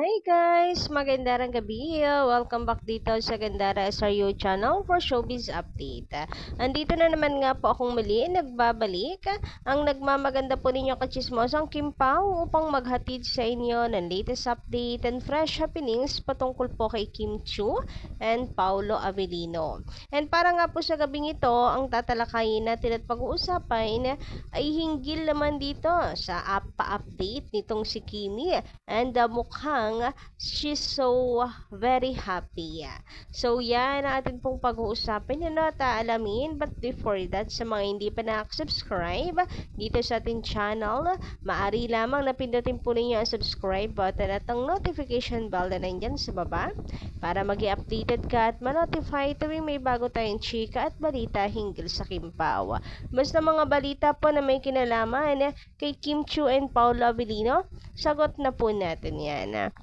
Hi guys! Magandang gabi! Welcome back dito sa Gandara SRU channel for Showbiz Update. Andito na naman nga po akong muli, nagbabalik ang nagmamaganda po ninyo kachismosang Kim Pao upang maghatid sa inyo ng latest update and fresh happenings patungkol po kay Kim Chiu and Paolo Avellino. And para nga po sa gabing ito, ang tatalakayin natin at pag-uusapan ay hinggil naman dito sa pa-update nitong si Kimi and mukhang she's so very happy. So yan ang atin pong pag-uusapan at alamin. But before that, sa mga hindi pa nakasubscribe dito sa ating channel, maaari lamang na pindutin po ninyo ang subscribe button at ang notification bell na nandyan sa baba para mag-i-updated ka at ma-notify tuwing may bago tayong chika at balita hinggil sa Kim Pao. Basta mga balita po na may kinalaman kay Kim Chiu and Paolo Avellino, sagot na po natin yan.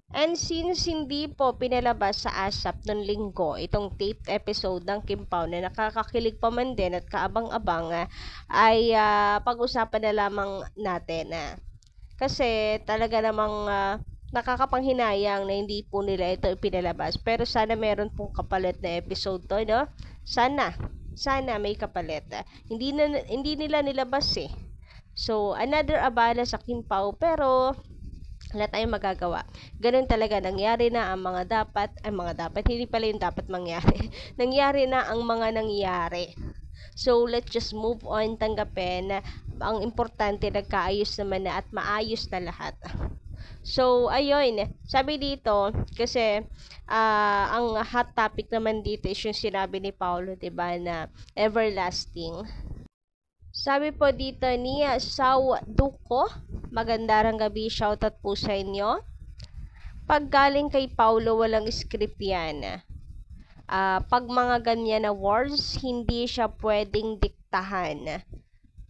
And since hindi po pinalabas sa ASAP noong linggo itong taped episode ng Kim Pao na nakakakilig pa man din at kaabang-abang, ay pag-usapan na lamang natin. Kasi talaga namang nakakapanghinayang na hindi po nila ito ipinalabas. Pero sana meron pong kapalit na episode to, no? Sana may kapalit. Hindi nila nilabas eh. So, another abala sa Kim Pao, pero wala tayong magagawa. Ganun talaga, nangyari na ang mga dapat, hindi pala yung dapat mangyari. Nangyari na ang mga nangyari. So, let's just move on, tanggapin na ang importante, nagkaayos naman na at maayos na lahat. So, ayun, sabi dito, kasi ang hot topic naman dito is yung sinabi ni Paolo, diba, na everlasting. Sabi po dito ni Sao Duco, magandang gabi, shoutout po sa inyo. Pag galing kay Paolo, walang script yan. Pag mga ganyan na words, hindi siya pwedeng diktahan.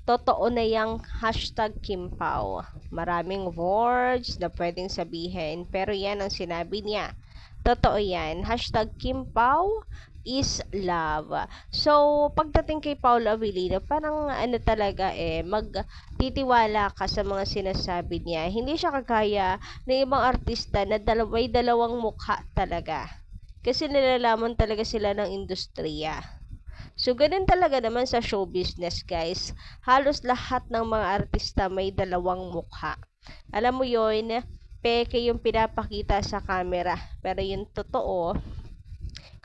Totoo na yung hashtag Kim Pao. Maraming words na pwedeng sabihin, pero yan ang sinabi niya. Totoo yan. Hashtag Kim Pao is love. So, pagdating kay Paolo Avellino, parang talaga magtitiwala ka sa mga sinasabi niya. Hindi siya kagaya ng ibang artista na dalawang mukha talaga. Kasi nilalaman talaga sila ng industriya. So, ganun talaga naman sa show business, guys. Halos lahat ng mga artista may dalawang mukha. Alam mo yun, peke yung pinapakita sa camera. Pero yung totoo,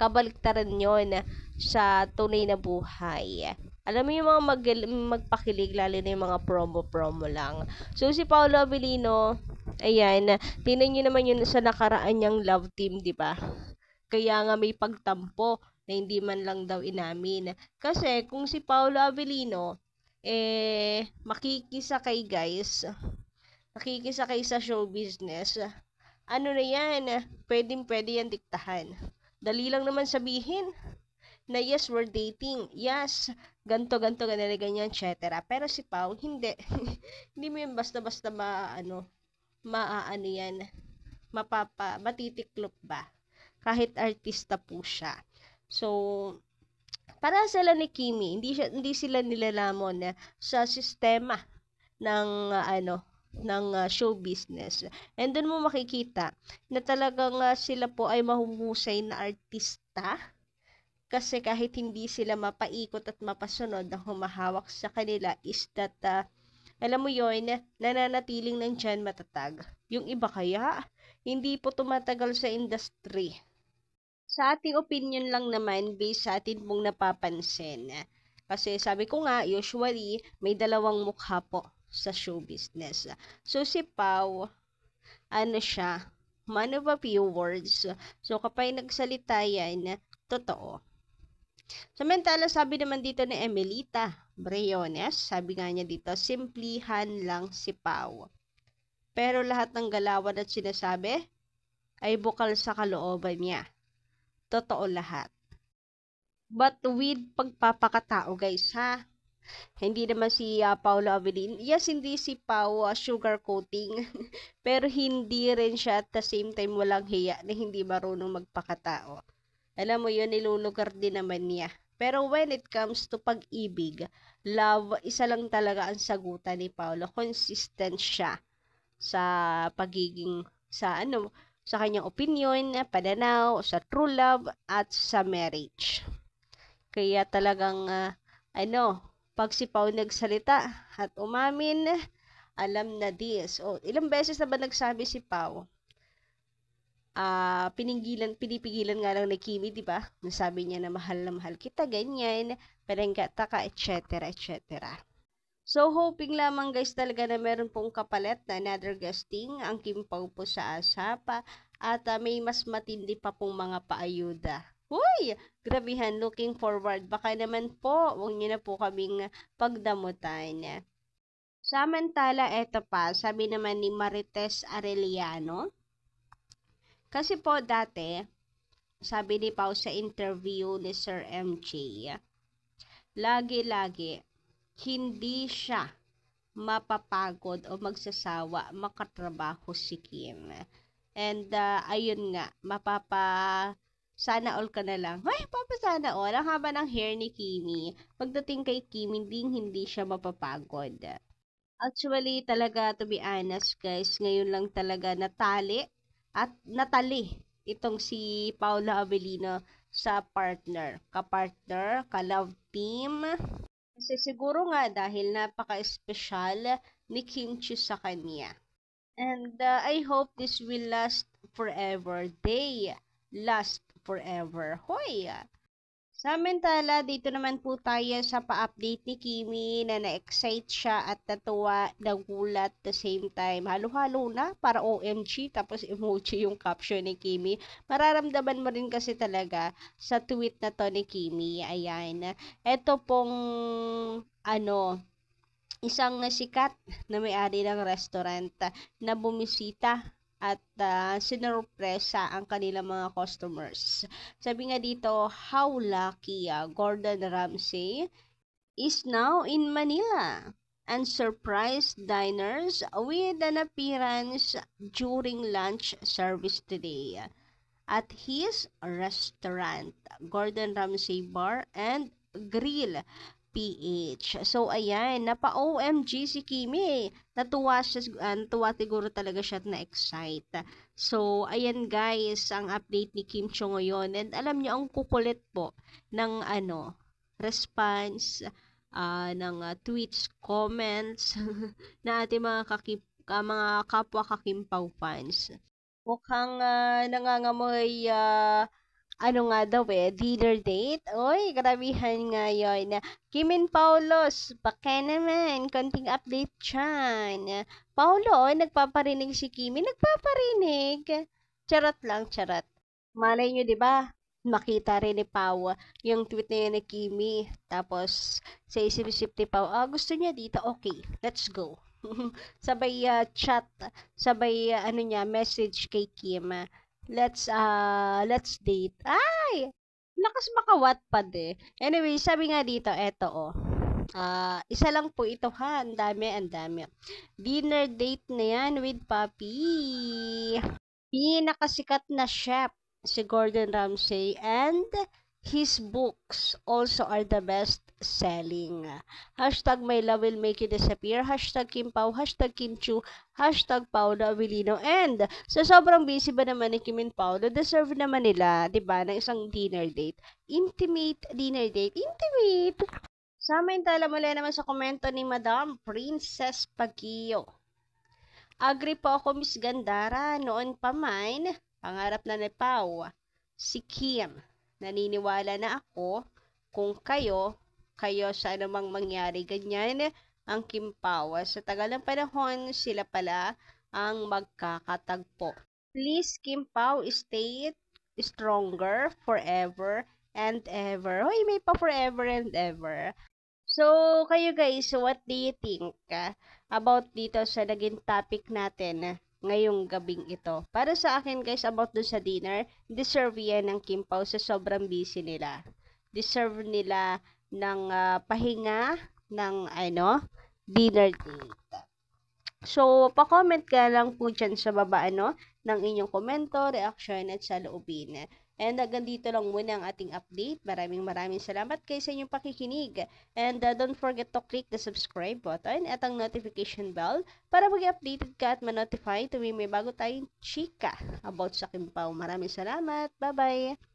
kabaliktaran yun sa tunay na buhay. Alam mo yung mga magpakilig, lalo na yung mga promo lang. So, si Paolo Avellino, ayan, tingnan nyo naman yun sa nakaraan niyang love team, di ba? Kaya nga may pagtampo na hindi man lang daw inamin. Kasi kung si Paolo Avellino, makikisakay guys, makikisakay sa show business, ano na yan, pwede yan diktahan. Dali lang naman sabihin na yes, we're dating. Yes, ganto, ganyan, etc. Pero si Pao, hindi. Hindi mo yan basta-basta yan, matitiklop ba? Kahit artista po siya. So, para sila ni Kimi, hindi sila nilalamon sa sistema ng show business. And doon mo makikita na talagang sila po ay mahuhusay na artista, kasi kahit hindi sila mapaikot at mapasunod na humahawak sa kanila is that alam mo yun, nananatiling nandyan matatag. Yung iba kaya, hindi po tumatagal sa industry. Sa ating opinion lang naman, based sa atin pong napapansin. Kasi sabi ko nga, usually, may dalawang mukha po sa show business. So, si Pao, siya, man of a few words. So, kapag nagsalita yan, totoo. Samantala, sabi naman dito ni Emelita Briones, sabi nga niya dito, simplihan lang si Pao. Pero lahat ng galawan at sinasabi ay bukal sa kalooban niya. Totoo lahat. But with pagpapakatao, guys, ha? Hindi naman si Paolo Avellino. Yes, hindi si Pao sugarcoating. Pero hindi rin siya at the same time walang hiya na hindi marunong magpakatao. Alam mo yun, nilulugar din naman niya. Pero when it comes to pag-ibig, love, isa lang talaga ang sagutan ni Paolo. Consistent siya sa pagiging sa sa kanyang opinion, pananaw, sa true love at sa marriage. Kaya talagang pag si Pao nagsalita at umamin, alam na this. Ilang beses na ba nagsabi si Pao? Pinipigilan nga lang ni Kimi, di ba? Nasabi niya na mahal kita, ganyan, parenggata ka, etc. etc. So, hoping lamang guys talaga na meron pong kapalit na another guesting ang Kim Pao po sa ASAP at may mas matindi pa pong mga paayuda. Uy! Grabihan, looking forward. Baka naman po, huwag niyo na po kaming pagdamutan. Samantala, eto pa, sabi naman ni Marites Arellano, kasi po dati, sabi ni Pao sa interview ni Sir MJ, lagi-lagi, hindi siya mapapagod o magsasawa makatrabaho si Kim. And ayun nga, sana all ka na lang. Ay, sana all. Ang haba ng hair ni Kimi. Pagdating kay Kim, hindi siya mapapagod. Actually, talaga, to be honest, guys, ngayon lang talaga natali itong si Paula Avellino sa kapartner, ka-love team. Kasi siguro nga dahil napaka-espesyal ni Kim Chiu sa kanya. And I hope this will last forever. They last forever. Hoy! Samantala, dito naman po tayo sa pa-update ni Kimi na na-excite siya at natuwa, nagulat the same time. Halo-halo na para OMG tapos emoji yung caption ni Kimi. Mararamdaman mo rin kasi talaga sa tweet na to ni Kimi. Ayan. Ito pong isang sikat na may-ari ng restaurant na bumisita at sinurpresa ang kanilang mga customers. Sabi nga dito, how lucky Gordon Ramsay is now in Manila and surprised diners with an appearance during lunch service today at his restaurant, Gordon Ramsay Bar and Grill PH. So, ayan, napa-OMG si Kimi. Natuwa siguro talaga siya at na-excite. So, ayan guys, ang update ni Kim Chiu ngayon. And alam niyo, ang kukulit po ng response, ng tweets, comments, na ating mga kapwa Kakimpaw fans. Mukhang nangangamoy dinner date? Oy, grabihan nga yun. Kimin Paulos, baka naman, konting update dyan. Paulo, nagpaparinig si Kimi, nagpaparinig. Charot lang, charot. Malay nyo, di ba? Makita rin ni Pau yung tweet na yun ni Kimi. Tapos, sa isip-isip ni Pau, gusto niya dito, okay, let's go. Sabay chat, sabay message kay Kim. Let's date. Ay! Lakas maka-Wattpad eh. Anyway, sabi nga dito, eto isa lang po ito ha. Ang dami. Dinner date na yan with Papi. Pinakasikat na chef si Gordon Ramsay and his books also are the best selling. Hashtag my love will make you disappear. Hashtag Kim Pao. Hashtag Kim Chiu. Hashtag Paula Avellino. And sa sobrang busy ba naman ni Kim and Paolo, deserve naman nila, diba, ng isang dinner date. Intimate dinner date. Intimate. Samantala mula naman sa komento ni Madam Princess Pagio. Agree po ako, Miss Gandara. Noon pa man, pangarap na ni Pao, si Kim. Naniniwala na ako kung kayo sa anumang mangyari ganyan ang Kim Pao. Sa tagal ng panahon, sila pala ang magkakatagpo. Please, Kim Pao, stay stronger forever and ever. Hoy, may pa forever and ever. So, kayo guys, what do you think about dito sa naging topic natin ngayong gabing ito? Para sa akin guys, about dun sa dinner, deserve yan ng Kim Pao sa sobrang busy nila. Deserve nila ng pahinga ng dinner date. So, pa-comment ka lang po dyan sa baba, ng inyong komento, reaction, at saloobin. And hanggang dito lang muna ang ating update. Maraming salamat kayo sa inyong pakikinig. And don't forget to click the subscribe button at ang notification bell para maging updated ka at ma-notify tuwing may bago tayong chika about sa Kimpaw. Maraming salamat. Bye-bye!